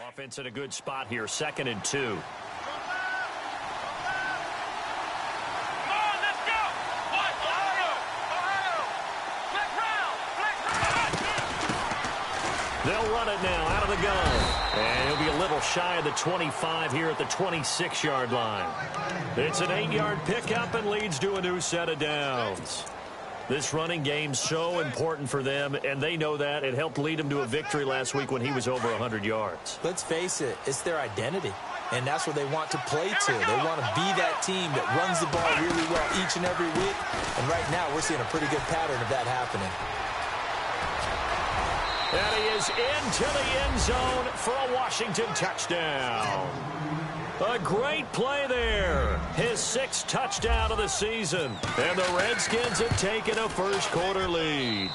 Offense in a good spot here, 2nd and 2. They'll run it now out of the gun. And he'll be a little shy of the 25 here at the 26-yard line. It's an 8-yard pickup and leads to a new set of downs. This running game's so important for them, and they know that. It helped lead them to a victory last week when he was over 100 yards. Let's face it, it's their identity, and that's what they want to play to. They want to be that team that runs the ball really well each and every week, and right now we're seeing a pretty good pattern of that happening. And he is into the end zone for a Washington touchdown. A great play there. His 6th touchdown of the season. And the Redskins have taken a first-quarter lead.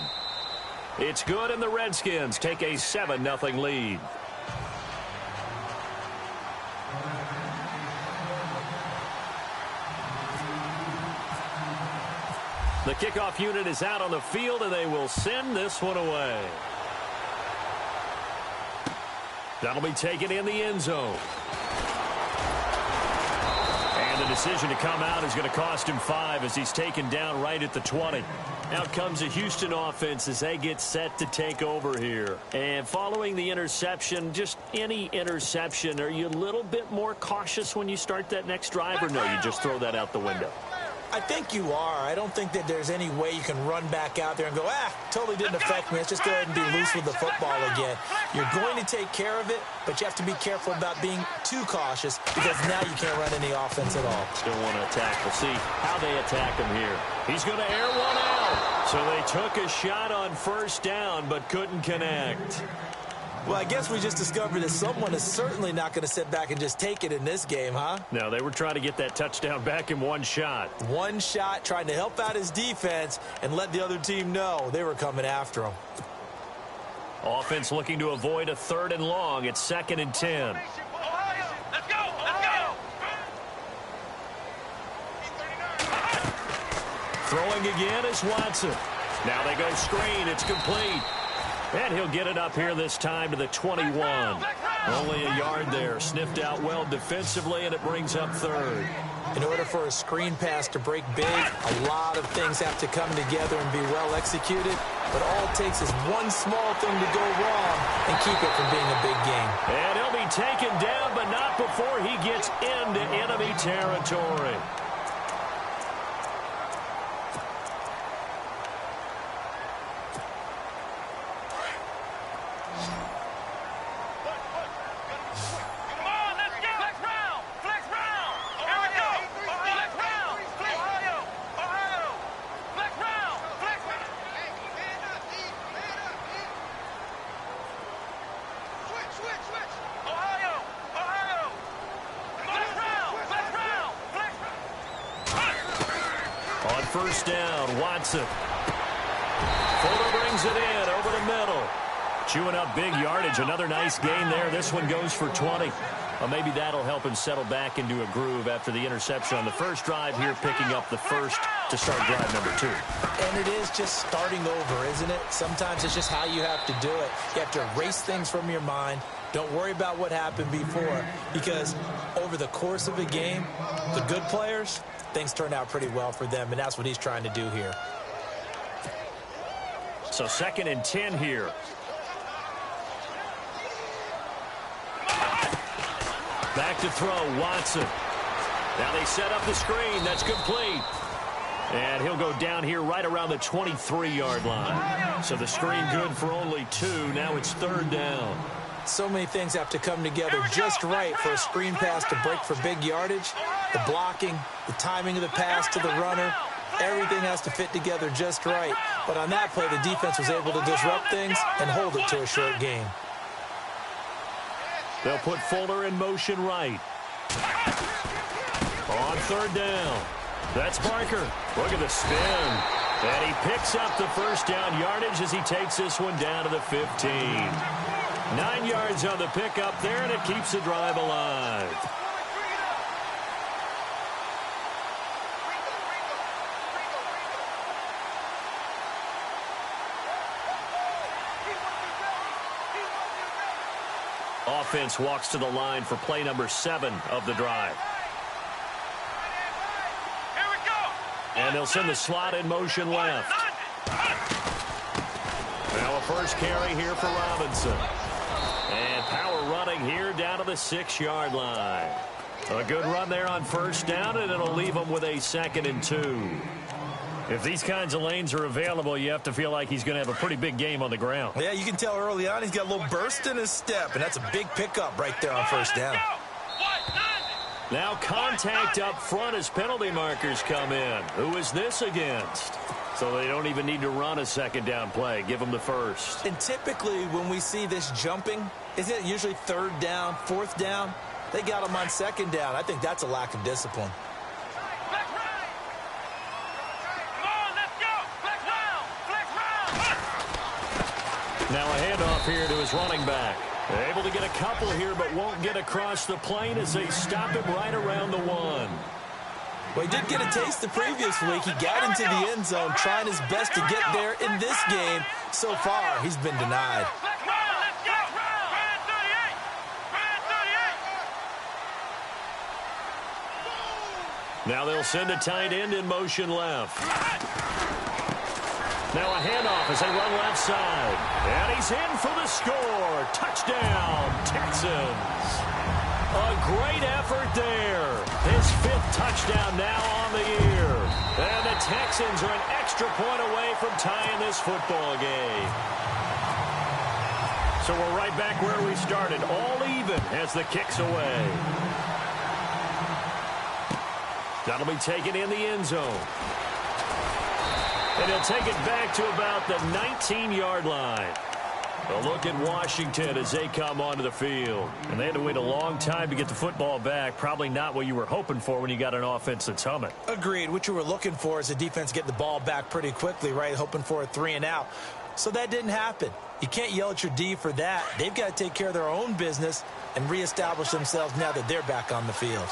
It's good, and the Redskins take a 7-0 lead. The kickoff unit is out on the field, and they will send this one away. That'll be taken in the end zone. And the decision to come out is going to cost him 5 as he's taken down right at the 20. Out comes the Houston offense as they get set to take over here. And following the interception, just any interception, are you a little bit more cautious when you start that next drive, or no, you just throw that out the window? I think you are. I don't think that there's any way you can run back out there and go, totally didn't affect me. Let's just go ahead and be loose with the football again. You're going to take care of it, but you have to be careful about being too cautious because now you can't run any offense at all. Still want to attack. We'll see how they attack him here. He's going to air one out. So they took a shot on first down but couldn't connect. Well, I guess we just discovered that someone is certainly not going to sit back and just take it in this game, huh? No, they were trying to get that touchdown back in one shot. One shot, trying to help out his defense and let the other team know they were coming after him. Offense looking to avoid a 3rd and long. It's 2nd and 10. Let's go! Let's go! Throwing again is Watson. Now they go screen. It's complete. And he'll get it up here this time to the 21. Only a yard there. Sniffed out well defensively, and it brings up 3rd. In order for a screen pass to break big, a lot of things have to come together and be well executed. But all it takes is one small thing to go wrong and keep it from being a big game. And he'll be taken down, but not before he gets into enemy territory. First down, Watson. Fuller brings it in over the middle. Chewing up big yardage. Another nice gain there. This one goes for 20. Well, maybe that'll help him settle back into a groove after the interception on the first drive here, picking up the first to start drive number 2. And it is just starting over, isn't it? Sometimes it's just how you have to do it. You have to erase things from your mind. Don't worry about what happened before, because over the course of a game, the good players, things turn out pretty well for them, and that's what he's trying to do here. So 2nd and 10 here. Back to throw, Watson. Now they set up the screen. That's complete. And he'll go down here right around the 23-yard line. So the screen good for only 2. Now it's 3rd down. So many things have to come together just right for a screen pass to break for big yardage. The blocking, the timing of the pass to the runner, everything has to fit together just right. But on that play, the defense was able to disrupt things and hold it to a short gain. They'll put Fuller in motion right. On 3rd down. That's Barker. Look at the spin. And he picks up the first down yardage as he takes this one down to the 15. 9 yards on the pickup there, and it keeps the drive alive. offense walks to the line for play number 7 of the drive. Here we go. And they'll send the slot in motion left. Now a first carry here for Robinson. And power running here down to the 6-yard line. A good run there on first down, and it'll leave him with a 2nd and 2. If these kinds of lanes are available, you have to feel like he's going to have a pretty big game on the ground. Yeah, you can tell early on he's got a little burst in his step, and that's a big pickup right there on first down. Now contact up front as penalty markers come in. Who is this against? So they don't even need to run a 2nd down play. Give them the first. And typically when we see this jumping, isn't it usually 3rd down, 4th down? They got him on 2nd down. I think that's a lack of discipline. Now a handoff here to his running back. Able to get a couple here, but won't get across the plane as they stop him right around the 1. Well, he did get a taste the previous week. He got into the end zone trying his best to get there in this game. So far, he's been denied. Now they'll send a tight end in motion left. Now a handoff as they run left side. And he's in for the score. Touchdown, Texans. A great effort there. His 5th touchdown now on the year. And the Texans are an extra point away from tying this football game. So we're right back where we started. All even as the kick's away. That'll be taken in the end zone. And he'll take it back to about the 19-yard line. A look at Washington as they come onto the field. And they had to wait a long time to get the football back. Probably not what you were hoping for when you got an offense that's humming. Agreed. What you were looking for is the defense get the ball back pretty quickly, right? Hoping for a 3 and out. So that didn't happen. You can't yell at your D for that. They've got to take care of their own business and reestablish themselves now that they're back on the field.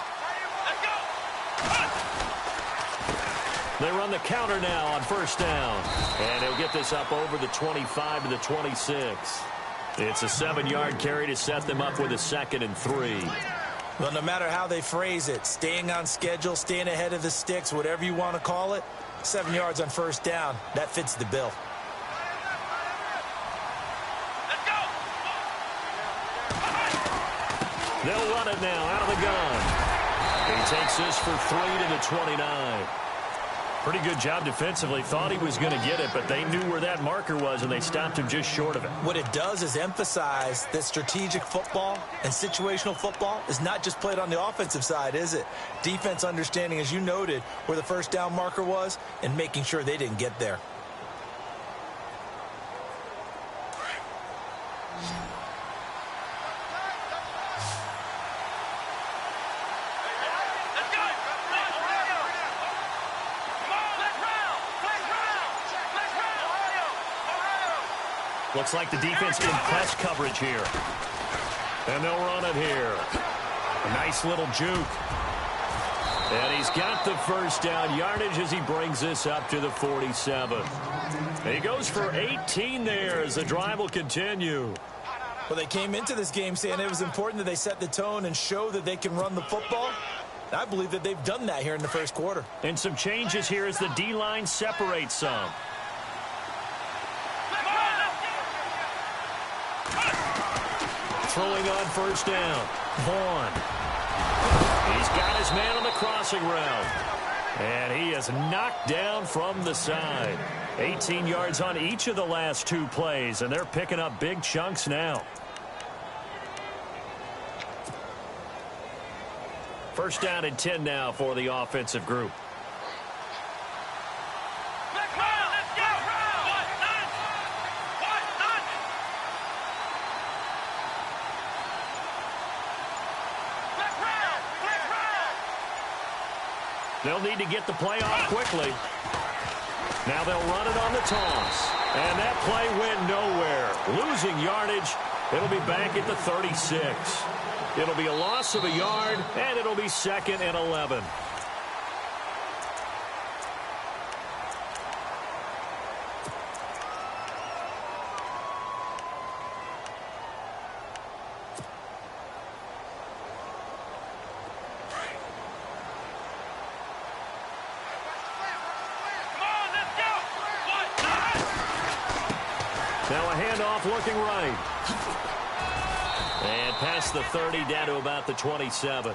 They run the counter now on first down. And he'll get this up over the 25 to the 26. It's a 7-yard carry to set them up with a 2nd and 3. Well, no matter how they phrase it, staying on schedule, staying ahead of the sticks, whatever you want to call it, 7 yards on first down, that fits the bill. Let's go. They'll run it now out of the gun. He takes this for 3 to the 29. Pretty good job defensively. Thought he was going to get it, but they knew where that marker was, and they stopped him just short of it. What it does is emphasize that strategic football and situational football is not just played on the offensive side, is it? Defense understanding, as you noted, where the first down marker was and making sure they didn't get there. Looks like the defense in press coverage here. And they'll run it here. A nice little juke. And he's got the first down yardage as he brings this up to the 47. He goes for 18 there as the drive will continue. Well, they came into this game saying it was important that they set the tone and show that they can run the football. I believe that they've done that here in the first quarter. And some changes here as the D-line separates some. Throwing on first down. Vaughn. He's got his man on the crossing route. And he is knocked down from the side. 18 yards on each of the last 2 plays, and they're picking up big chunks now. First down and 10 now for the offensive group. They'll need to get the play off quickly. Now they'll run it on the toss. And that play went nowhere. Losing yardage. It'll be back at the 36. It'll be a loss of a yard, and it'll be 2nd and 11. Now a handoff looking right. And past the 30 down to about the 27.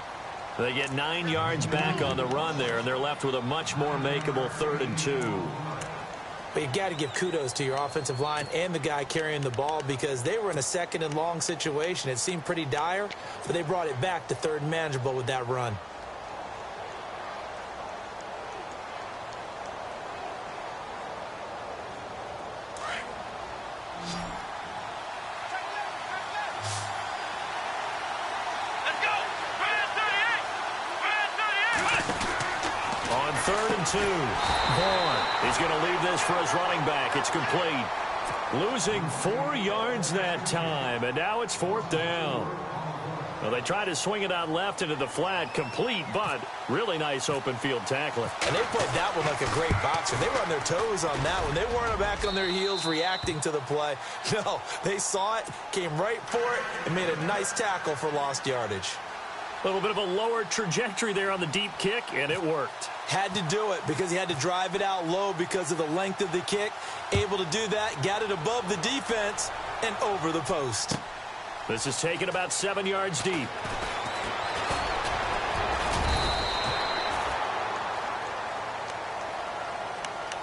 They get 9 yards back on the run there, and they're left with a much more makeable 3rd and 2. But you got to give kudos to your offensive line and the guy carrying the ball because they were in a 2nd and long situation. It seemed pretty dire, but they brought it back to 3rd and manageable with that run. On 3rd and 2, Vaughn is going to leave this for his running back. It's complete. Losing 4 yards that time, and now it's 4th down. Well, they try to swing it out left into the flat, complete, but really nice open field tackling. And they played that one like a great boxer. They were on their toes on that one. They weren't back on their heels reacting to the play. No, they saw it, came right for it, and made a nice tackle for lost yardage. A little bit of a lower trajectory there on the deep kick, and it worked. Had to do it because he had to drive it out low because of the length of the kick. Able to do that, got it above the defense, and over the post. This is taken about 7 yards deep.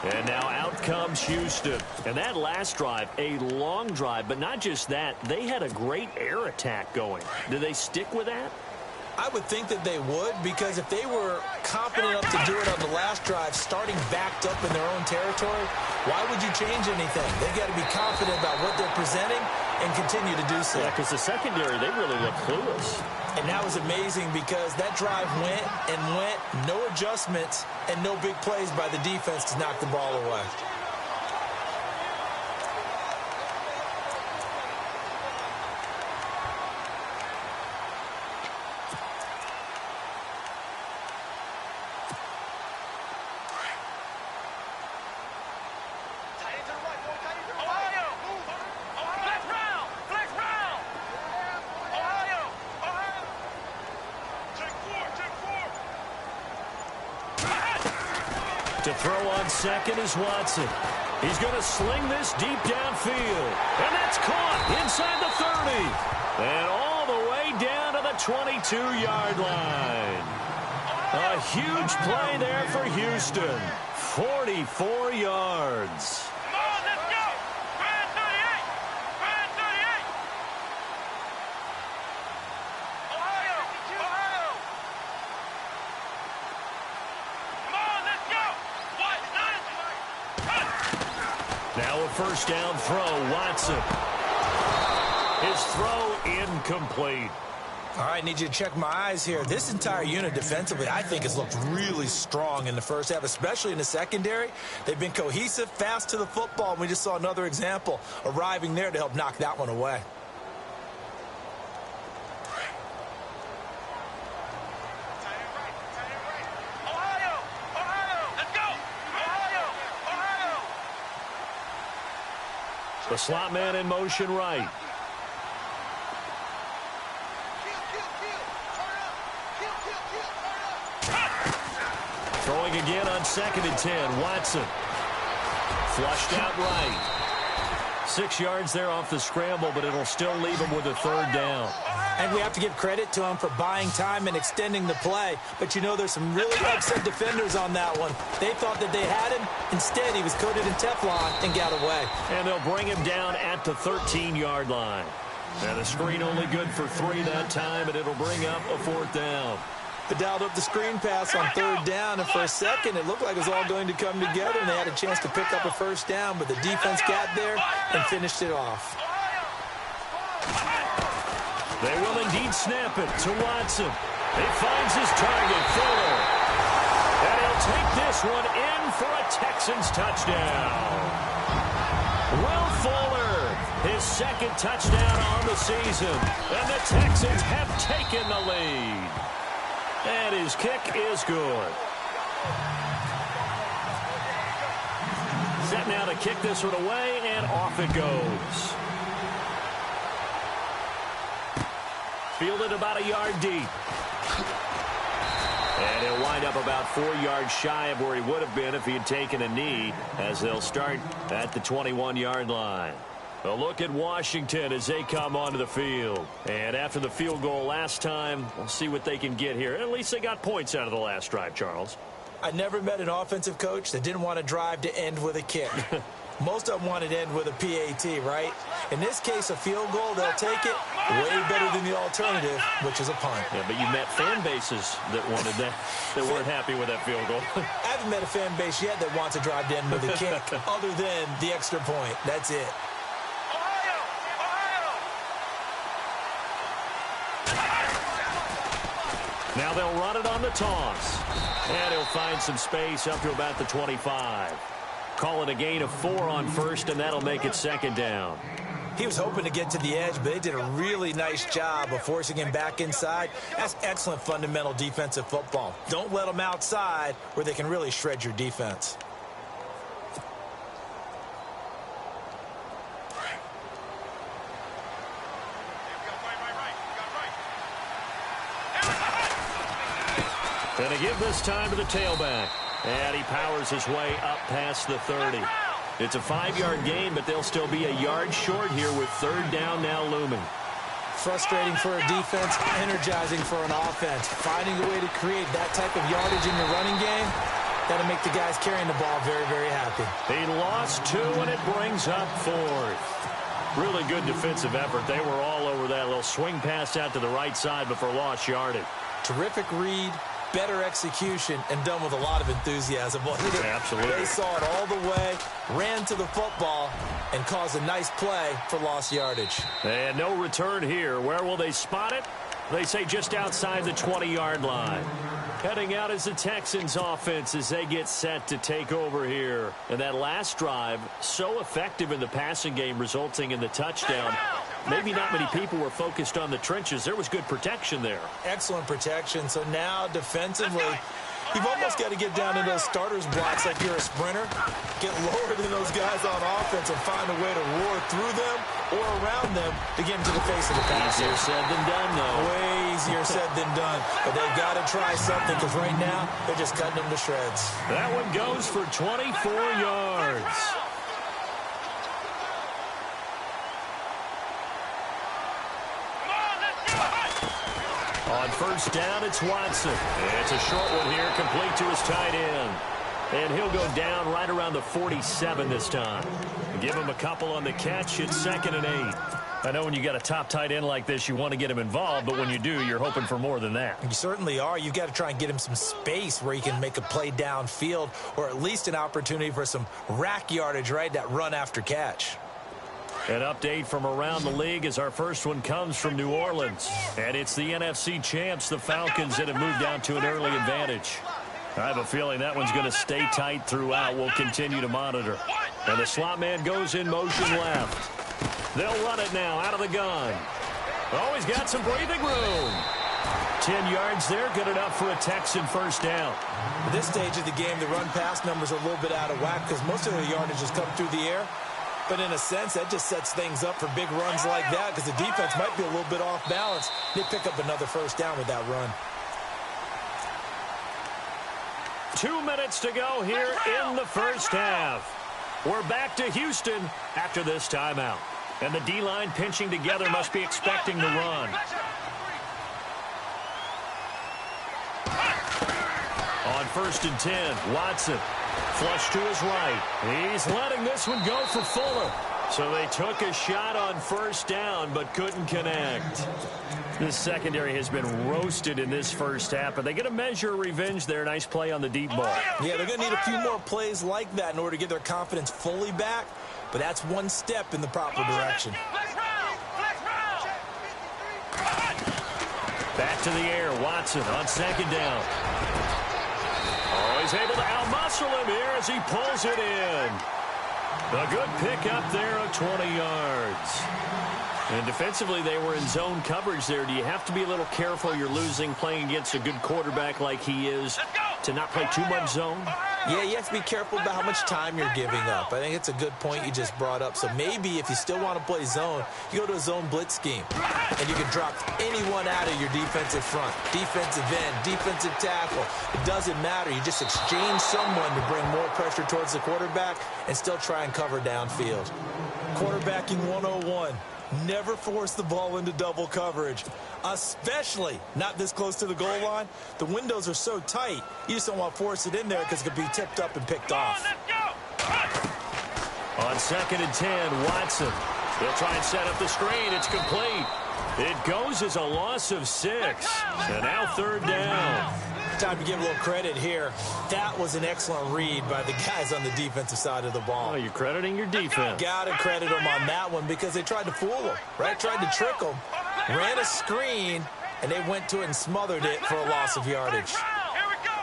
And now out comes Houston. And that last drive, a long drive, but not just that. They had a great air attack going. Did they stick with that? I would think that they would because if they were confident enough to do it on the last drive, starting backed up in their own territory, why would you change anything? They've got to be confident about what they're presenting and continue to do so. Yeah, because the secondary, they really look clueless. And that was amazing because that drive went and went, no adjustments, and no big plays by the defense to knock the ball away. To throw on second is Watson. He's going to sling this deep downfield. And that's caught inside the 30. And all the way down to the 22-yard line. A huge play there for Houston. 44 yards. Come on, let's go! Grand 38! Grand 38! Ohio! Ohio! Come on, let's go! Now a first down throw, Watson. His throw incomplete. All right, need you to check my eyes here. This entire unit defensively, I think, has looked really strong in the first half, especially in the secondary. They've been cohesive, fast to the football, and we just saw another example arriving there to help knock that one away. Ohio! Ohio! Let's go! Ohio! Ohio! The slot man in motion right. Throwing again on 2nd and 10. Watson. Flushed out right. 6 yards there off the scramble, but it'll still leave him with a 3rd down. And we have to give credit to him for buying time and extending the play. But, you know, there's some really upset defenders on that one. They thought that they had him. Instead, he was coated in Teflon and got away. And they'll bring him down at the 13-yard line. And the screen only good for 3 that time, and it'll bring up a 4th down. They dialed up the screen pass on 3rd down, and for a second, it looked like it was all going to come together, and they had a chance to pick up a first down, but the defense got there and finished it off. They will indeed snap it to Watson. He finds his target, Fuller. And he'll take this one in for a Texans touchdown. Will Fuller, his 2nd touchdown on the season. And the Texans have taken the lead. And his kick is good. Set now to kick this one away, and off it goes. Fielded about a yard deep. And he'll wind up about 4 yards shy of where he would have been if he had taken a knee, as they'll start at the 21-yard line. A look at Washington as they come onto the field. And after the field goal last time, we'll see what they can get here. At least they got points out of the last drive, Charles. I never met an offensive coach that didn't want to drive to end with a kick. Most of them wanted to end with a PAT, right? In this case, a field goal, they'll take it way better than the alternative, which is a punt. Yeah, but you met fan bases that wanted that, that weren't happy with that field goal. I haven't met a fan base yet that wants to drive to end with a kick other than the extra point. That's it. Now they'll run it on the toss. And he'll find some space up to about the 25. Call it a gain of 4 on first, and that'll make it second down. He was hoping to get to the edge, but they did a really nice job of forcing him back inside. That's excellent fundamental defensive football. Don't let them outside where they can really shred your defense. Gonna give this time to the tailback. And he powers his way up past the 30. It's a 5-yard gain, but they'll still be a yard short here with third down now looming. Frustrating for a defense, energizing for an offense. Finding a way to create that type of yardage in your running game, that'll make the guys carrying the ball very, very happy. He lost 2, and it brings up 4th. Really good defensive effort. They were all over that little swing pass out to the right side before lost yardage. Terrific read, better execution, and done with a lot of enthusiasm. Absolutely. They saw it all the way, ran to the football, and caused a nice play for lost yardage. And no return here. Where will they spot it? They say just outside the 20-yard line. Heading out is the Texans offense as they get set to take over here. And that last drive, so effective in the passing game, resulting in the touchdown. Maybe not many people were focused on the trenches. There was good protection there. Excellent protection. So now defensively, you've almost got to get down in those starters blocks like you're a sprinter. Get lower than those guys on offense and find a way to roar through them or around them to get into the face of the pass. Easier said than done, though. Way easier said than done. But they've got to try something because right now they're just cutting them to shreds. That one goes for 24 yards. On first down, it's Watson. It's a short one here, complete to his tight end. And he'll go down right around the 47 this time. Give him a couple on the catch. It's 2nd and 8. I know when you got a top tight end like this, you want to get him involved, but when you do, you're hoping for more than that. You certainly are. You've got to try and get him some space where he can make a play downfield or at least an opportunity for some rack yardage, right? That run after catch. An update from around the league as our first one comes from New Orleans. And it's the NFC champs, the Falcons, that have moved down to an early advantage. I have a feeling that one's going to stay tight throughout. We'll continue to monitor. And the slot man goes in motion left. They'll run it now out of the gun. Oh, he's got some breathing room. 10 yards there, good enough for a Texan first down. At this stage of the game, the run-pass numbers are a little bit out of whack because most of the yardage has come through the air. But in a sense, that just sets things up for big runs like that because the defense might be a little bit off balance. They pick up another first down with that run. 2 minutes to go here in the first half. We're back to Houston after this timeout. And the D-line pinching together must be expecting the run. On 1st and 10, Watson. Flush to his right. He's letting this one go for Fuller. So they took a shot on first down, but couldn't connect. This secondary has been roasted in this first half, but they get a measure of revenge there. Nice play on the deep ball. Yeah, they're going to need a few more plays like that in order to get their confidence fully back, but that's one step in the proper direction. Back to the air, Watson on 2nd down. Oh, he's able to outmuscle him here as he pulls it in. A good pick up there of 20 yards. And defensively, they were in zone coverage there. Do you have to be a little careful? You're losing playing against a good quarterback like he is to not play too much zone? Yeah, you have to be careful about how much time you're giving up. I think it's a good point you just brought up. So maybe if you still want to play zone, you go to a zone blitz scheme. And you can drop anyone out of your defensive front. Defensive end, defensive tackle. It doesn't matter. You just exchange someone to bring more pressure towards the quarterback and still try and cover downfield. Quarterbacking 101. Never force the ball into double coverage, especially not this close to the goal line. The windows are so tight, you just don't want to force it in there because it could be tipped up and picked off. On 2nd and 10, Watson. They'll try and set up the screen. It's complete. It goes as a loss of 6. And now 3rd down. Time to give a little credit here. That was an excellent read by the guys on the defensive side of the ball. Oh, you're crediting your defense. Got to credit them on that one because they tried to fool them, right? Tried to trick them. Ran a screen, and they went to it and smothered it for a loss of yardage. Here we go.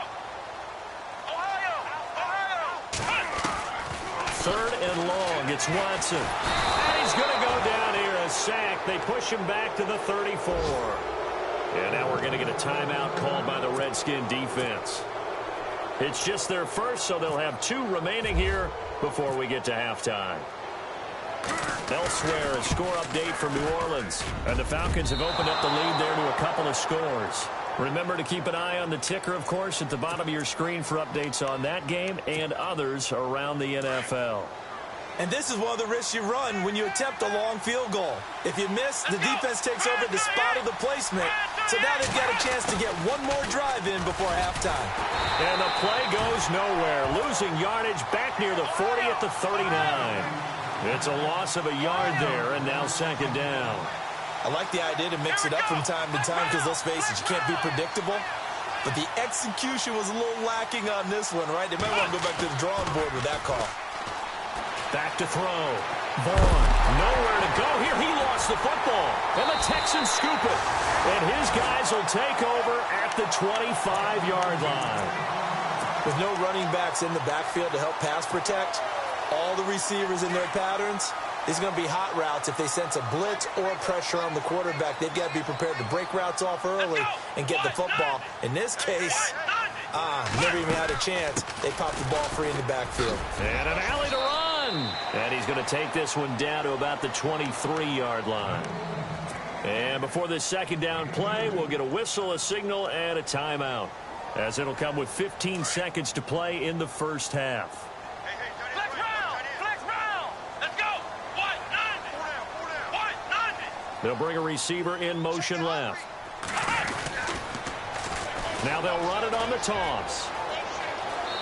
Third and long. It's Watson. And he's going to go down here. A sack. They push him back to the 34. And now we're going to get a timeout called by the Redskin defense. It's just their first, so they'll have 2 remaining here before we get to halftime. Elsewhere, a score update from New Orleans. And the Falcons have opened up the lead there to a couple of scores. Remember to keep an eye on the ticker, of course, at the bottom of your screen for updates on that game and others around the NFL. And this is one of the risks you run when you attempt a long field goal. If you miss, the defense takes over the spot of the placement. So now they've got a chance to get one more drive in before halftime. And the play goes nowhere. Losing yardage back near the 40 at the 39. It's a loss of a yard there, and now 2nd down. I like the idea to mix it up from time to time because, let's face it, you can't be predictable. But the execution was a little lacking on this one, right? They might want to go back to the drawing board with that call. Back to throw. Vaughn, nowhere to go here. He lost the football. And the Texans scoop it. And his guys will take over at the 25-yard line. With no running backs in the backfield to help pass protect, all the receivers in their patterns, it's going to be hot routes. If they sense a blitz or pressure on the quarterback, they've got to be prepared to break routes off early and get the football. In this case, never even had a chance. They popped the ball free in the backfield. And an alley to run. And he's going to take this one down to about the 23-yard line. And before this 2nd down play, we'll get a whistle, a signal, and a timeout, as it'll come with 15 seconds to play in the first half. Flex round. Let's go. 190. They'll bring a receiver in motion left. Now they'll run it on the toss.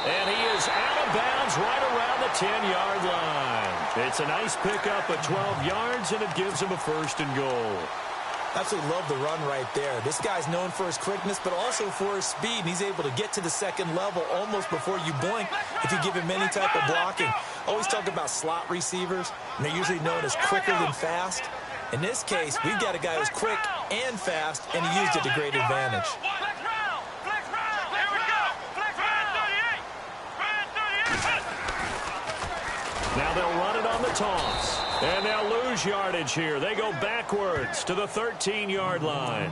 And he is out of bounds right around the 10-yard line. It's a nice pickup of 12 yards, and it gives him a 1st and goal. Absolutely love the run right there. This guy's known for his quickness, but also for his speed. And he's able to get to the 2nd level almost before you blink if you give him any type of blocking. Always talk about slot receivers, and they're usually known as quicker than fast. In this case, we've got a guy who's quick and fast, and he used it to great advantage. Now they'll run it on the toss. And they'll lose yardage here. They go backwards to the 13-yard line.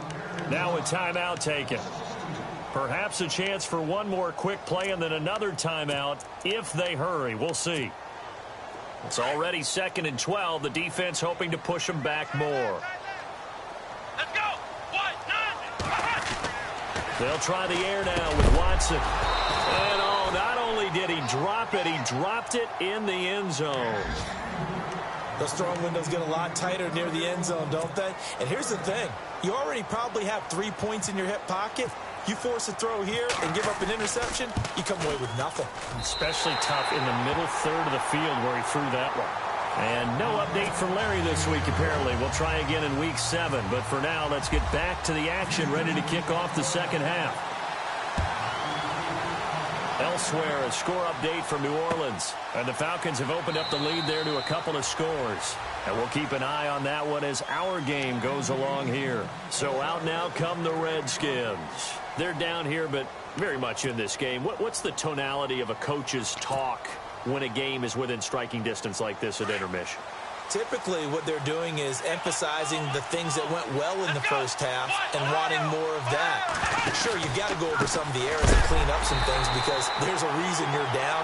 Now a timeout taken. Perhaps a chance for one more quick play and then another timeout if they hurry. We'll see. It's already 2nd and 12. The defense hoping to push them back more. Let's go. 190. They'll try the air now with Watson. And not only did he drop it, he dropped it in the end zone. Those throwing windows get a lot tighter near the end zone, don't they? And here's the thing. You already probably have 3 points in your hip pocket. You force a throw here and give up an interception, you come away with nothing. Especially tough in the middle third of the field where he threw that one. And no update from Larry this week, apparently. We'll try again in Week 7. But for now, let's get back to the action, ready to kick off the 2nd half. Elsewhere, a score update from New Orleans. And the Falcons have opened up the lead there to a couple of scores. And we'll keep an eye on that one as our game goes along here. So out now come the Redskins. They're down here, but very much in this game. What's the tonality of a coach's talk when a game is within striking distance like this at intermission? Typically, what they're doing is emphasizing the things that went well in the first half and wanting more of that. Sure, you've got to go over some of the errors and clean up some things because there's a reason you're down.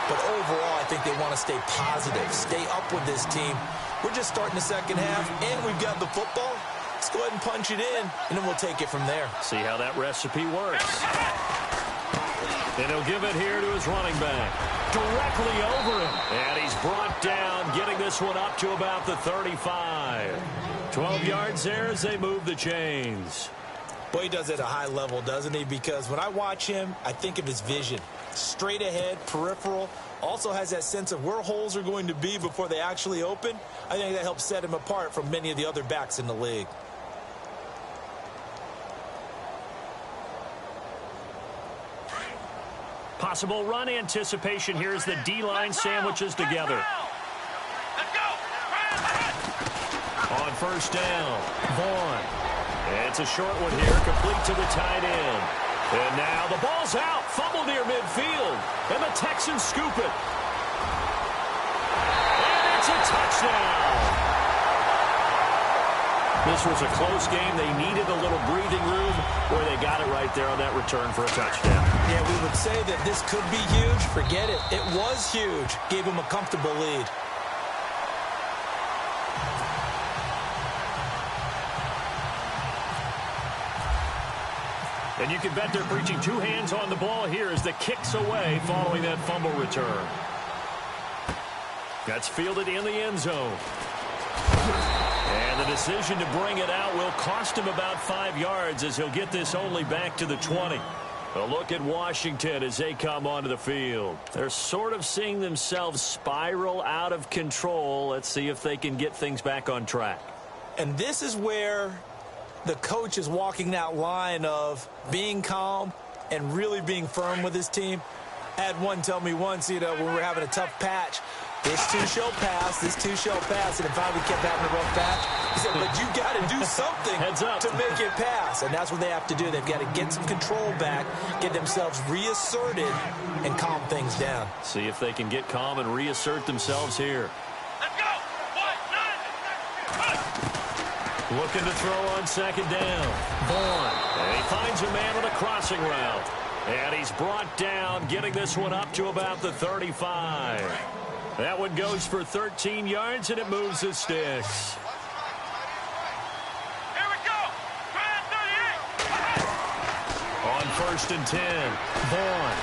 But overall, I think they want to stay positive, stay up with this team. We're just starting the 2nd half, and we've got the football. Let's go ahead and punch it in, and then we'll take it from there. See how that recipe works. And he'll give it here to his running back. Directly over him. And he's brought brought down, getting this one up to about the 35. 12 yards there as they move the chains. Well, he does it at a high level, doesn't he? Because when I watch him, I think of his vision. Straight ahead, peripheral. Also has that sense of where holes are going to be before they actually open. I think that helps set him apart from many of the other backs in the league. Possible run anticipation here as the D-line sandwiches together. On first down, Vaughn. It's a short one here, complete to the tight end. And now the ball's out, fumble near midfield, and the Texans scoop it. And it's a touchdown. This was a close game. They needed a little breathing room where they got it right there on that return for a touchdown. Yeah, we would say that this could be huge. Forget it. It was huge. Gave him a comfortable lead. And you can bet they're preaching two hands on the ball here as the kick's away following that fumble return. That's fielded in the end zone. And the decision to bring it out will cost him about 5 yards as he'll get this only back to the 20. A look at Washington as they come onto the field. They're sort of seeing themselves spiral out of control. Let's see if they can get things back on track. And this is where the coach is walking that line of being calm and really being firm with his team. I had one tell me once, when we were having a tough patch, this too shall pass, this too shall pass, and if I kept having a rough patch, he said, but you got to do something to make it pass, and that's what they have to do. They've got to get some control back, get themselves reasserted, and calm things down. See if they can get calm and reassert themselves here. Let's go! 1, 9, Looking to throw on second down. Vaughn. And he finds a man on a crossing route. And he's brought down, getting this one up to about the 35. That one goes for 13 yards, and it moves the sticks. Here we go! 38! On first and 10, Vaughn.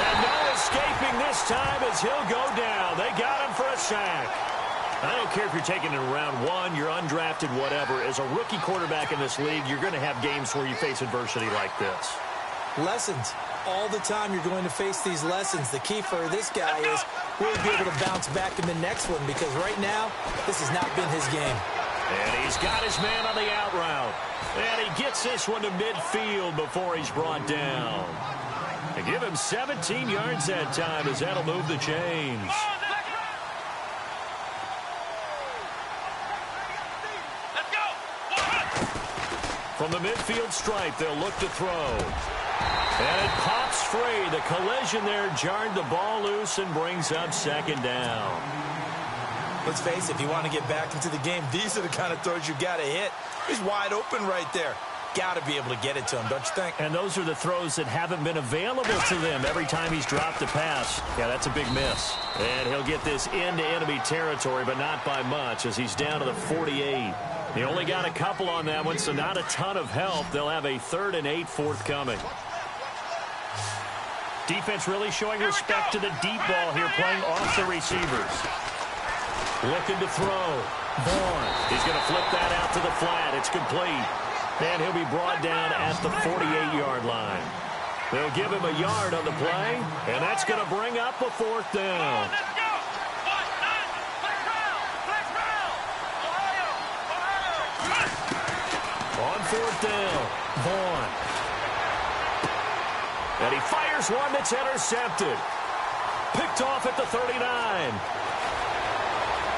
And no escaping this time as he'll go down. They got him for a sack. I don't care if you're taking it in round one, you're undrafted, whatever. As a rookie quarterback in this league, you're going to have games where you face adversity like this. Lessons. All the time you're going to face these lessons. The key for this guy is really be able to bounce back in the next one, because right now, this has not been his game. And he's got his man on the out route. And he gets this one to midfield before he's brought down. They give him 17 yards that time as that'll move the chains. From the midfield stripe, they'll look to throw. And it pops free. The collision there jarred the ball loose and brings up second down. Let's face it, if you want to get back into the game, these are the kind of throws you got to hit. He's wide open right there. Got to be able to get it to him, don't you think? And those are the throws that haven't been available to them every time he's dropped a pass. Yeah, that's a big miss. And he'll get this into enemy territory, but not by much as he's down to the 48. He only got a couple on that one, so not a ton of help. They'll have a 3rd and 8 forthcoming. Defense really showing respect to the deep ball here, playing off the receivers. Looking to throw. Vaughn. He's going to flip that out to the flat. It's complete. And he'll be brought down at the 48-yard line. They'll give him a yard on the play, and that's going to bring up a 4th down. On 4th down, Vaughn. And he fires one that's intercepted. Picked off at the 39.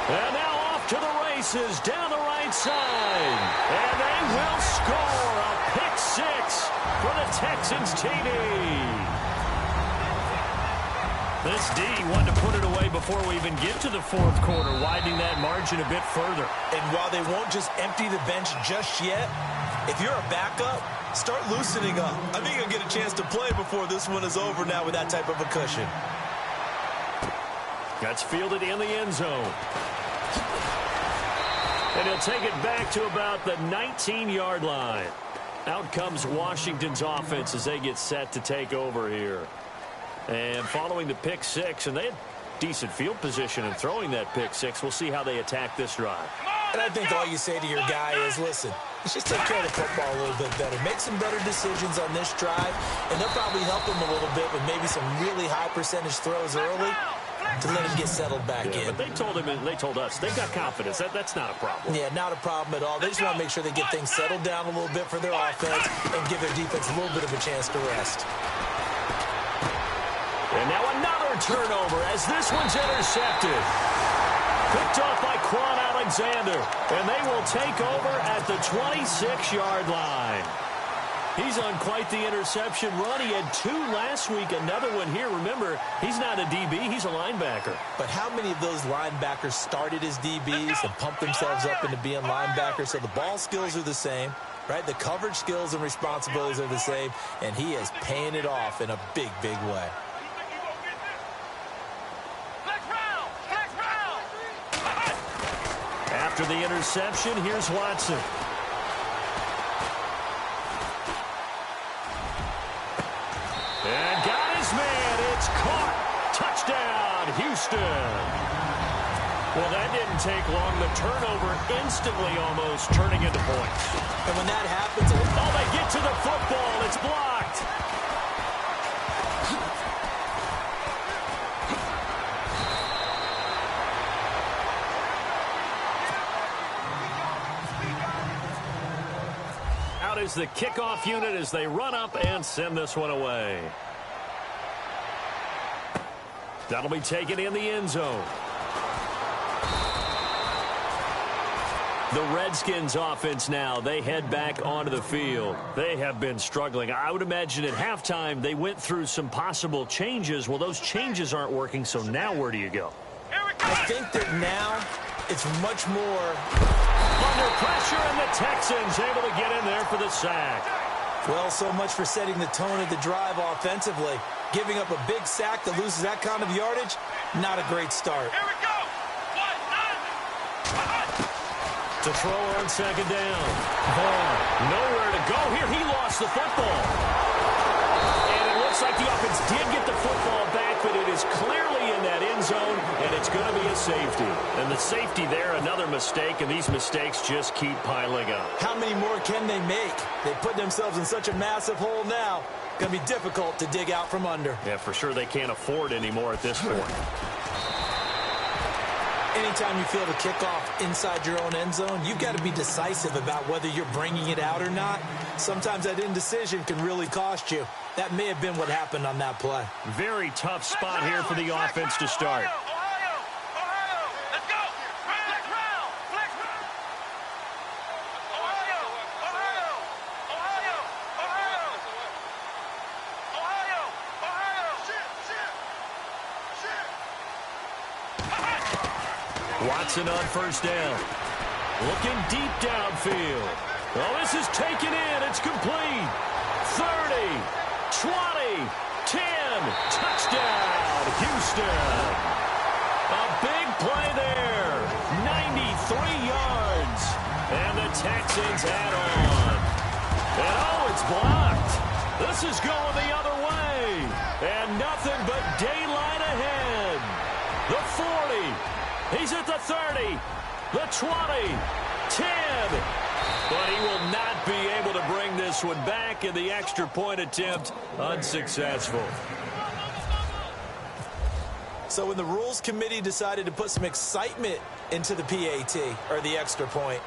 And now off to the races down the right side. And they will score a pick 6 for the Texans TD. This D wanted to put it away before we even get to the 4th quarter, widening that margin a bit further. And while they won't just empty the bench just yet, if you're a backup, start loosening up. I think you'll get a chance to play before this one is over now with that type of a cushion. That's fielded in the end zone. And he'll take it back to about the 19-yard line. Out comes Washington's offense as they get set to take over here. And following the pick 6, and they decent field position and throwing that pick six. We'll see how they attack this drive. And I think all you say to your guy is, listen, let's just take care of the football a little bit better. Make some better decisions on this drive, and they'll probably help him a little bit with maybe some really high percentage throws early to let him get settled back in. But they told him, and they told us, they got confidence. That's not a problem. Yeah, not a problem at all. They just want to make sure they get things settled down a little bit for their offense and give their defense a little bit of a chance to rest. And now another turnover as this one's intercepted. Picked off by Quan Alexander, and they will take over at the 26-yard line. He's on quite the interception run. He had 2 last week, another one here. Remember, he's not a DB, he's a linebacker. But how many of those linebackers started as DBs and pumped themselves up into being linebackers? So the ball skills are the same, right? The coverage skills and responsibilities are the same, and he is paying it off in a big, big way. After the interception, here's Watson. And got his man. It's caught. Touchdown, Houston. Well, that didn't take long. The turnover instantly almost turning into points. And when that happens, oh, they get to the football. It's blocked. Out is the kickoff unit as they run up and send this one away. That'll be taken in the end zone. The Redskins offense now, they head back onto the field. They have been struggling. I would imagine at halftime they went through some possible changes. Well, those changes aren't working, so now where do you go? I think that now it's much more under pressure, and the Texans able to get in there for the sack. Well, so much for setting the tone of the drive offensively. Giving up a big sack that loses that kind of yardage, not a great start. Here we go. To throw on second down. Vaughn, nowhere to go here. He lost the football. And it looks like the offense did get the football back, but it is clearly in that end zone, and it's going to be a safety. And the safety there, another mistake, and these mistakes just keep piling up. How many more can they make? They put themselves in such a massive hole now. Going to be difficult to dig out from under. Yeah, for sure they can't afford anymore at this point. Anytime you feel the kickoff inside your own end zone, you've got to be decisive about whether you're bringing it out or not. Sometimes that indecision can really cost you. That may have been what happened on that play. Very tough spot here for the offense to start. Watson on first down. Looking deep downfield. Oh, this is taken in. It's complete. 30, 20, 10. Touchdown, Houston. A big play there. 93 yards. And the Texans add on. And oh, it's blocked. This is going the other way. And nothing but daylight ahead. The 40. He's at the 30, the 20, 10. But he will not be able to bring this one back, and the extra point attempt unsuccessful. So when the rules committee decided to put some excitement into the PAT, or the extra point,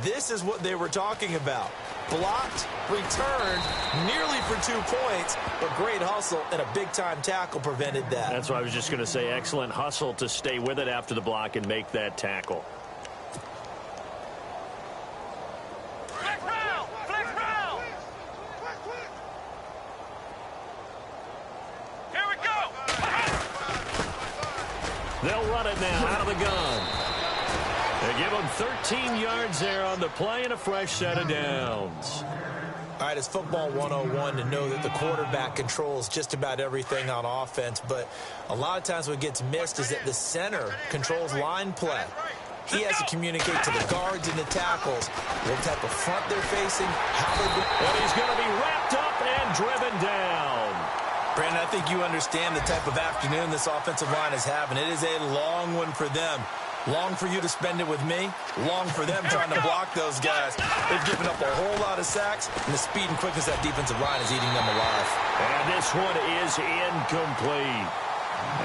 this is what they were talking about. Blocked, returned, nearly for 2 points, but great hustle and a big-time tackle prevented that. That's what I was just going to say. Excellent hustle to stay with it after the block and make that tackle. Flex round! Flex round! Here we go! They'll run it now out of the gun. They give him 13 yards there on the play and a fresh set of downs. All right, it's football 101 to know that the quarterback controls just about everything on offense, but a lot of times what gets missed is that the center controls line play. He has to communicate to the guards and the tackles what type of front they're facing, how they're going. And he's going to be wrapped up and driven down. Brandon, I think you understand the type of afternoon this offensive line is having. It is a long one for them. Long for you to spend it with me. Long for them trying to block those guys. They've given up a whole lot of sacks, and the speed and quickness of that defensive line is eating them alive. And this one is incomplete.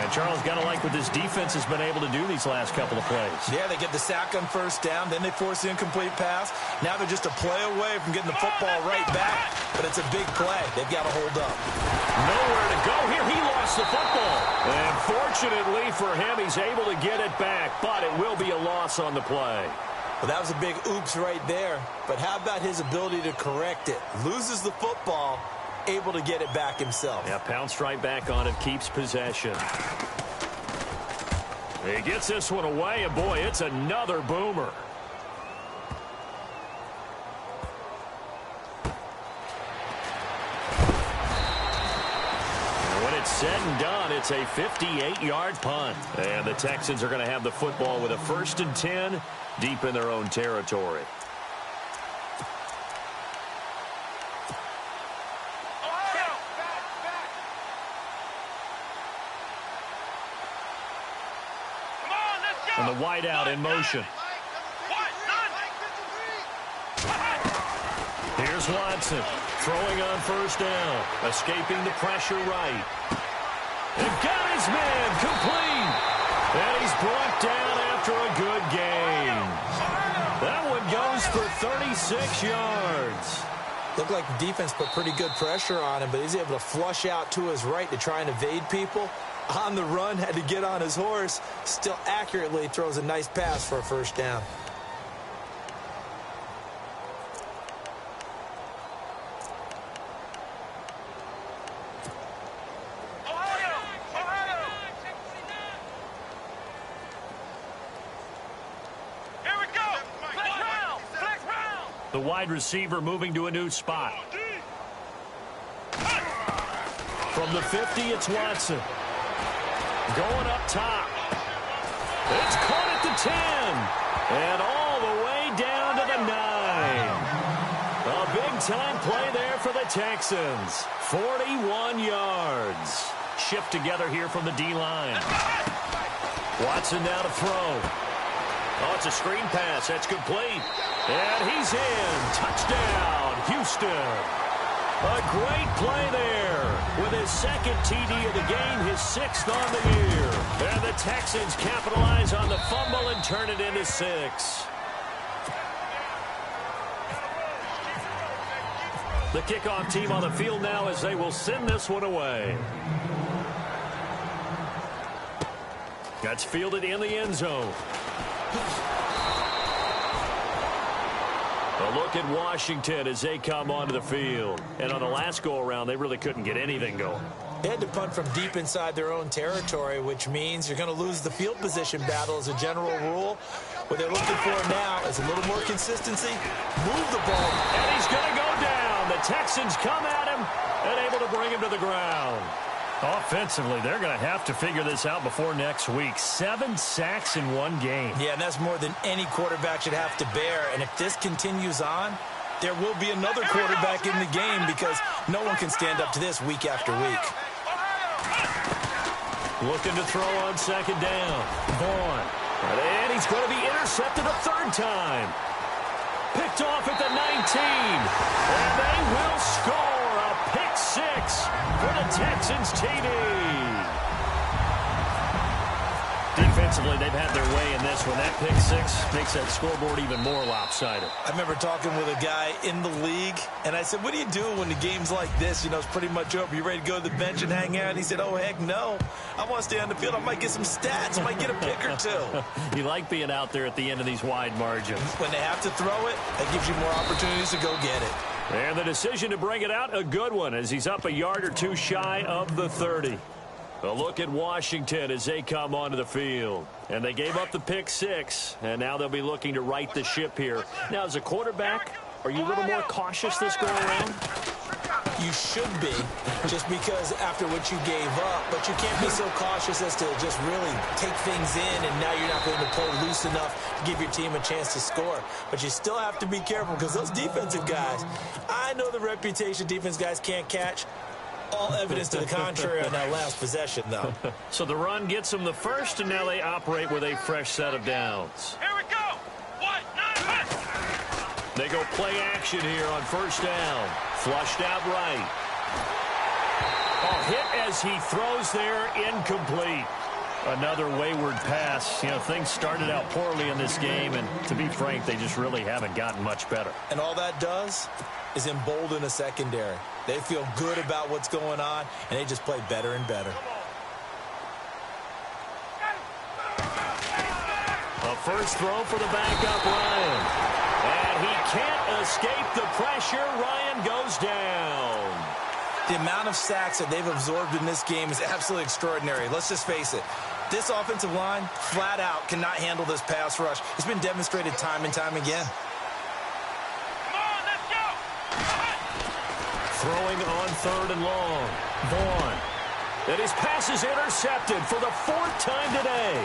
And Charles, got to like what this defense has been able to do these last couple of plays. Yeah, they get the sack on first down, then they force the incomplete pass. Now they're just a play away from getting the football right back. But it's a big play. They've got to hold up. Nowhere to go here. He lost the football. And fortunately for him, he's able to get it back. But it will be a loss on the play. Well, that was a big oops right there. But how about his ability to correct it? Loses the football, able to get it back himself. Yeah, pounced right back on it, keeps possession. He gets this one away, and boy, it's another boomer. And when it's said and done, it's a 58-yard punt. And the Texans are going to have the football with a 1st and 10 deep in their own territory. And the wideout in motion. Here's Watson throwing on first down, escaping the pressure right. And got his man complete. And he's brought down after a good game. That one goes for 36 yards. Looked like the defense put pretty good pressure on him, but he's able to flush out to his right to try and evade people. On the run, had to get on his horse. Still accurately throws a nice pass for a first down. Here we go. Flex round. The wide receiver moving to a new spot. From the 50, it's Watson. Going up top. It's caught at the 10. And all the way down to the 9. A big-time play there for the Texans. 41 yards. Shift together here from the D-line. Watson now to throw. Oh, it's a screen pass. That's complete. And he's in. Touchdown, Houston. A great play there with his second TD of the game, his 6th on the year. And the Texans capitalize on the fumble and turn it into 6. The kickoff team on the field now as they will send this one away. That's fielded in the end zone. A look at Washington as they come onto the field. And on the last go-around, they really couldn't get anything going. They had to punt from deep inside their own territory, which means you're going to lose the field position battle as a general rule. What they're looking for now is a little more consistency. Move the ball. And he's going to go down. The Texans come at him and able to bring him to the ground. Offensively, they're going to have to figure this out before next week. 7 sacks in one game. Yeah, and that's more than any quarterback should have to bear. And if this continues on, there will be another quarterback in the game because no one can stand up to this week after week. Looking to throw on second down. Vaughn. And he's going to be intercepted a 3rd time. Picked off at the 19. And they will score a pick 6 for the Texans TD. Defensively, they've had their way in this one. That pick 6 makes that scoreboard even more lopsided. I remember talking with a guy in the league, and I said, what do you do when the game's like this? You know, it's pretty much over. You ready to go to the bench and hang out? And he said, oh, heck no. I want to stay on the field. I might get some stats. I might get a pick or 2. You like being out there at the end of these wide margins. When they have to throw it, that gives you more opportunities to go get it. And the decision to bring it out, a good one, as he's up a yard or 2 shy of the 30. A look at Washington as they come onto the field. And they gave up the pick 6, and now they'll be looking to right the ship here. Now, as a quarterback, are you a little more cautious this go around? You should be, just because after what you gave up. But you can't be so cautious as to just really take things in, and now you're not going to play loose enough to give your team a chance to score. But you still have to be careful because those defensive guys, I know the reputation defense guys can't catch. All evidence to the contrary on that last possession, though. So the run gets them the first, and now they operate with a fresh set of downs. Here we go. 1, 9, 1. They go play action here on first down. Flushed out right. Oh, hit as he throws there, incomplete. Another wayward pass. You know, things started out poorly in this game, and to be frank, they just really haven't gotten much better. And all that does is embolden a secondary. They feel good about what's going on, and they just play better and better. A first throw for the backup, Ryan. And he can't escape the pressure. Ryan goes down. The amount of sacks that they've absorbed in this game is absolutely extraordinary. Let's just face it. This offensive line, flat out, cannot handle this pass rush. It's been demonstrated time and time again. Come on, let's go. Throwing on third and long. Vaughn. And his pass is intercepted for the fourth time today.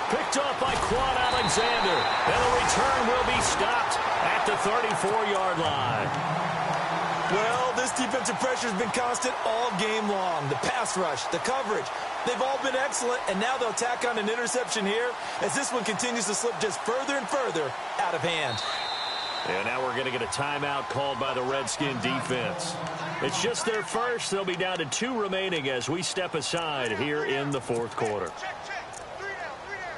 Picked up by Quan Alexander. And the return will be stopped at the 34-yard line. Well, this defensive pressure has been constant all game long. The pass rush, the coverage, they've all been excellent, and now they'll tack on an interception here as this one continues to slip just further and further out of hand. And now we're going to get a timeout called by the Redskin defense. It's just their first. They'll be down to 2 remaining as we step aside here in the fourth quarter. Check. 3 down, 3 down.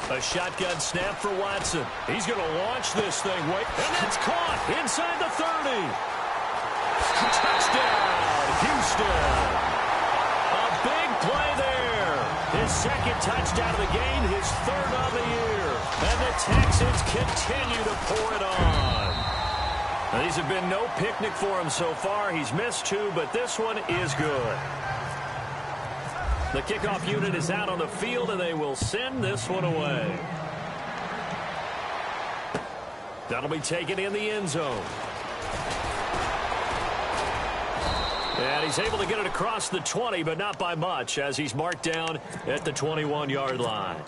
A shotgun snap for Watson. He's going to launch this thing. Wait, and that's caught inside the 30. Touchdown, Houston. A big play there. His second touchdown of the game, his third of the year. And the Texans continue to pour it on. Now, these have been no picnic for him so far. He's missed 2, but this one is good. The kickoff unit is out on the field, and they will send this one away. That'll be taken in the end zone. And he's able to get it across the 20, but not by much, as he's marked down at the 21-yard line.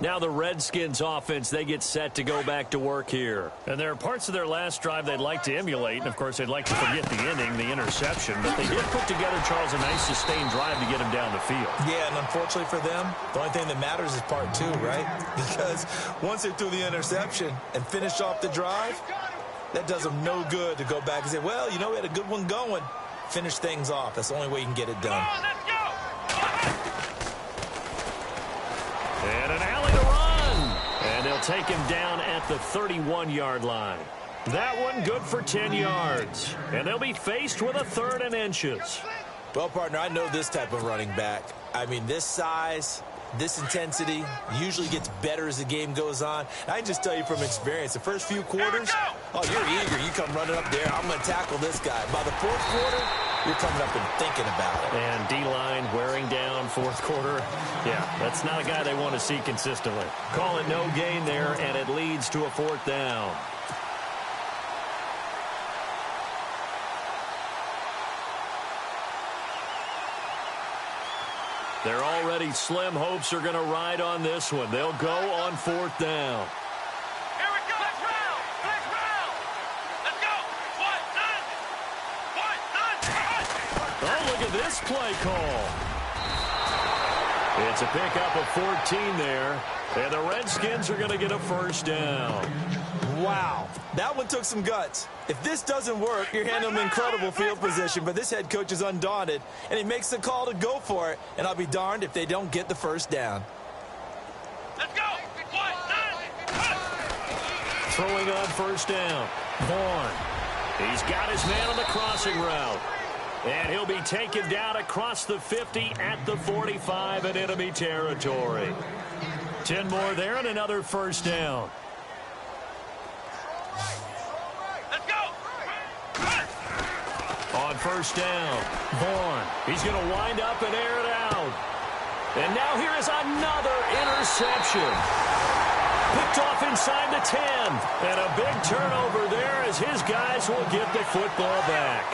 Now the Redskins offense, they get set to go back to work here. And there are parts of their last drive they'd like to emulate. And, of course, they'd like to forget the ending, the interception. But they did put together, Charles, a nice sustained drive to get him down the field. Yeah, and unfortunately for them, the only thing that matters is part 2, right? Because once they threw the interception and finished off the drive, that does them no good to go back and say, well, you know, we had a good one going. Finish things off. That's the only way you can get it done. And an alley to run. And they'll take him down at the 31-yard line. That one good for 10 yards. And they'll be faced with a 3rd and inches. Well, partner, I know this type of running back. I mean, this size, this intensity usually gets better as the game goes on. I can just tell you from experience, the first few quarters, oh, you're eager. You come running up there. I'm going to tackle this guy. By the 4th quarter, you're coming up and thinking about it. And D-line wearing down 4th quarter. Yeah, that's not a guy they want to see consistently. Call it no gain there, and it leads to a 4th down. They're already slim hopes are going to ride on this one. They'll go on 4th down. Here we go. Let's round. Let's round. Let's go. 1, 9. 1, 9. Oh, look at this play call. It's a pickup of 14 there. And the Redskins are going to get a 1st down. Wow. That one took some guts. If this doesn't work, you're handling incredible field position, but this head coach is undaunted, and he makes the call to go for it, and I'll be darned if they don't get the 1st down. Let's go. 1, 9. Throwing on 1st down. Vaughn. He's got his man on the crossing route. And he'll be taken down across the 50 at the 45 in enemy territory. 10 more there and another 1st down. Let's go. On 1st down, Vaughn. He's going to wind up and air it out. And now here is another interception. Picked off inside the 10. And a big turnover there as his guys will get the football back.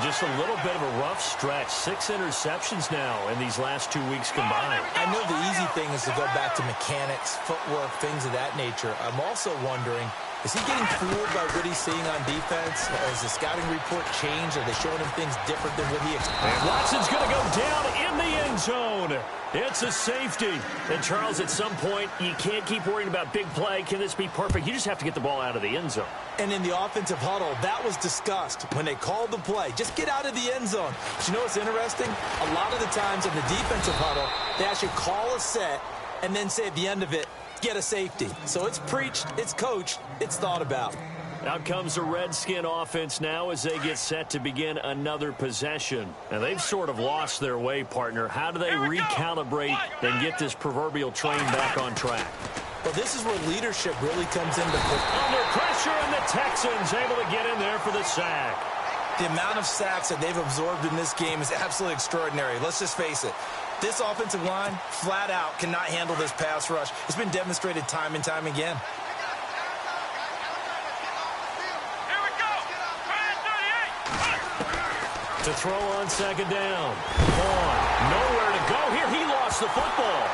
Just a little bit of a rough stretch. 6 interceptions now in these last 2 weeks combined. I know the easy thing is to go back to mechanics, footwork, things of that nature. I'm also wondering, is he getting fooled by what he's seeing on defense? Has the scouting report changed? Are they showing him things different than what he expected? And Watson's going to go down in the end zone. It's a safety. And, Charles, at some point, you can't keep worrying about big play. Can this be perfect? You just have to get the ball out of the end zone. And in the offensive huddle, that was discussed when they called the play. Just get out of the end zone. But you know what's interesting? A lot of the times in the defensive huddle, they actually call a set and then say at the end of it, get a safety. So it's preached, it's coached, it's thought about. Out comes the Redskin offense now as they get set to begin another possession. And they've sort of lost their way, partner. How do they recalibrate and get this proverbial train back on track? Well, this is where leadership really comes into play. Under pressure, and the Texans able to get in there for the sack. The amount of sacks that they've absorbed in this game is absolutely extraordinary. Let's just face it. This offensive line, flat out, cannot handle this pass rush. It's been demonstrated time and time again. Here we go. To throw on second down. Vaughn, nowhere to go here. He lost the football.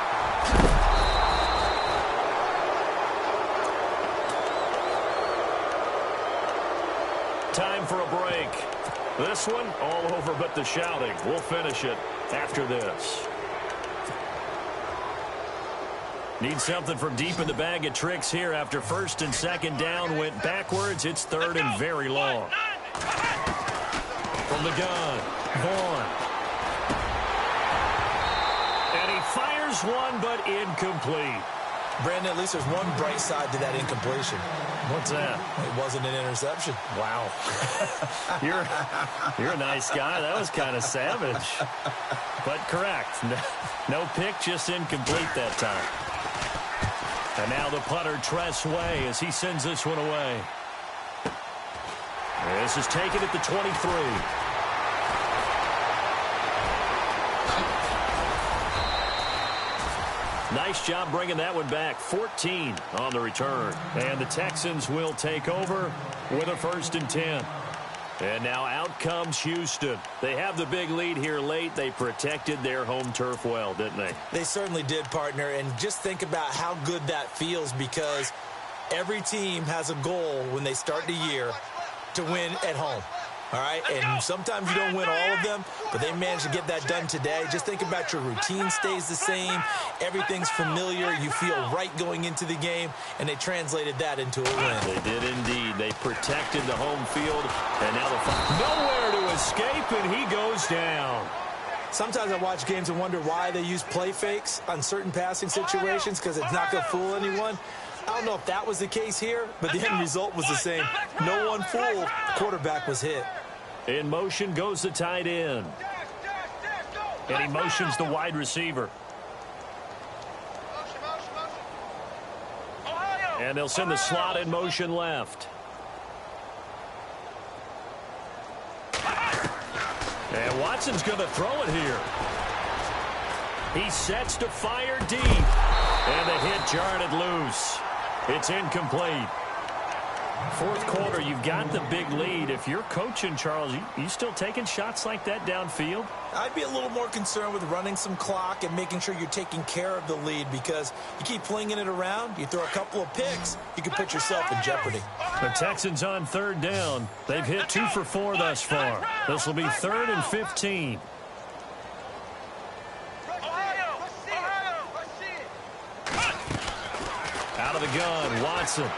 Time for a break. This one, all over but the shouting. We'll finish it after this. Need something from deep in the bag of tricks here after first and second down went backwards. It's third and very long. From the gun, Vaughn. And he fires one, but incomplete. Brandon, at least there's one bright side to that incompletion. What's that? It wasn't an interception. Wow. You're a nice guy. That was kind of savage. But correct. No pick, just incomplete that time. And now the punter, Tress Way, as he sends this one away. This is taken at the 23. Nice job bringing that one back. 14 on the return. And the Texans will take over with a 1st and 10. And now out comes Houston. They have the big lead here late. They protected their home turf well, didn't they? They certainly did, partner. And just think about how good that feels, because every team has a goal when they start the year to win at home. All right, and sometimes you don't win all of them, but they managed to get that done today. Just think about your routine stays the same. Everything's familiar. You feel right going into the game, and they translated that into a win. They did indeed. They protected the home field, and now the nowhere to escape, and he goes down. Sometimes I watch games and wonder why they use play fakes on certain passing situations, because it's not going to fool anyone. I don't know if that was the case here, but the end result was the same. No one fooled. The quarterback was hit. In motion goes the tight end. And he motions the wide receiver. And they'll send the slot in motion left. And Watson's going to throw it here. He sets to fire deep. And the hit jarred it loose. It's incomplete. 4th quarter, you've got the big lead. If you're coaching, Charles, you still taking shots like that downfield? I'd be a little more concerned with running some clock and making sure you're taking care of the lead, because you keep flinging it around, you throw a couple of picks, you can put yourself in jeopardy. The Texans on 3rd down. They've hit 2 for 4 thus far. This will be 3rd and 15. Out of the gun, Watson.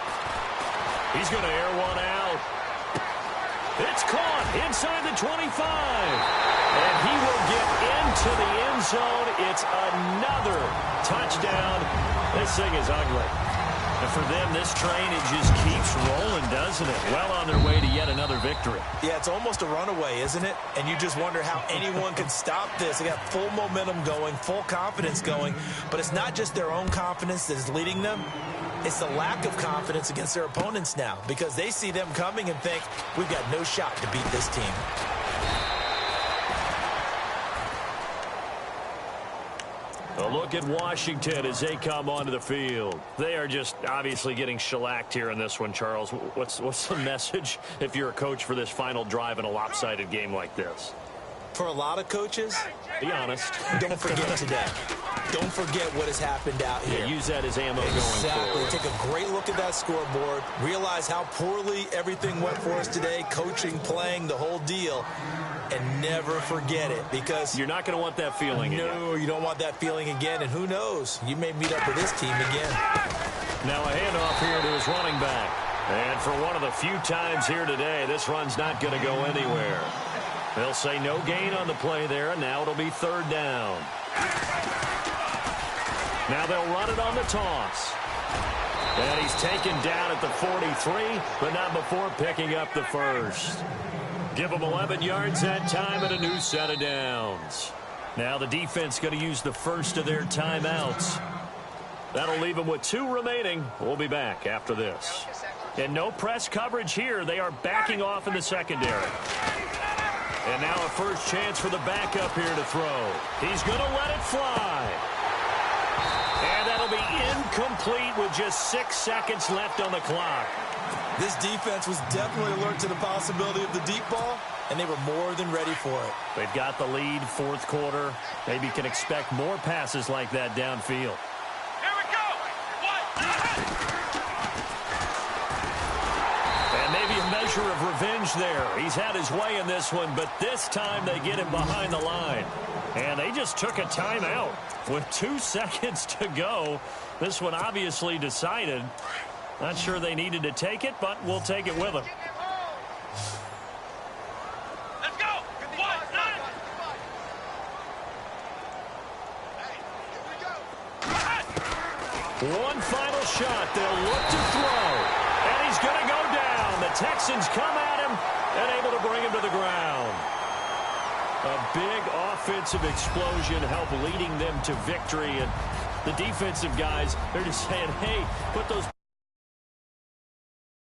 He's going to air one out. It's caught inside the 25. And he will get into the end zone. It's another touchdown. This thing is ugly. And for them, this train, it just keeps rolling, doesn't it? Well on their way to yet another victory. Yeah, it's almost a runaway, isn't it? And you just wonder how anyone can stop this. They got full momentum going, full confidence going. But it's not just their own confidence that is leading them. It's the lack of confidence against their opponents now, because they see them coming and think, we've got no shot to beat this team. A look at Washington as they come onto the field. They are just obviously getting shellacked here in this one, Charles. What's the message if you're a coach for this final drive in a lopsided game like this? For a lot of coaches, be honest. Don't forget today. Don't forget what has happened out here. Yeah, use that as ammo going forward. Take a great look at that scoreboard. Realize how poorly everything went for us today, coaching, playing, the whole deal. And never forget it, because you're not going to want that feeling again. No, you don't want that feeling again. And who knows? You may meet up with this team again. Now a handoff here to his running back. And for one of the few times here today, this run's not going to go anywhere. They'll say no gain on the play there, and now it'll be third down. Now they'll run it on the toss. And he's taken down at the 43, but not before picking up the first. Give them 11 yards that time and a new set of downs. Now the defense going to use the first of their timeouts. That'll leave them with 2 remaining. We'll be back after this. And no press coverage here. They are backing off in the secondary. And now a first chance for the backup here to throw. He's going to let it fly. And that'll be incomplete with just 6 seconds left on the clock. This defense was definitely alert to the possibility of the deep ball, and they were more than ready for it. They've got the lead, fourth quarter. Maybe can expect more passes like that downfield. Here we go. And maybe a measure of revenge there. He's had his way in this one, but this time they get him behind the line. And they just took a timeout with 2 seconds to go. This one obviously decided. Not sure they needed to take it, but we'll take it with them. Let's go. One final shot. They'll look to throw. And he's going to go down. The Texans come at him and able to bring him to the ground. A big offensive explosion helped leading them to victory. And the defensive guys, they're just saying, hey, put those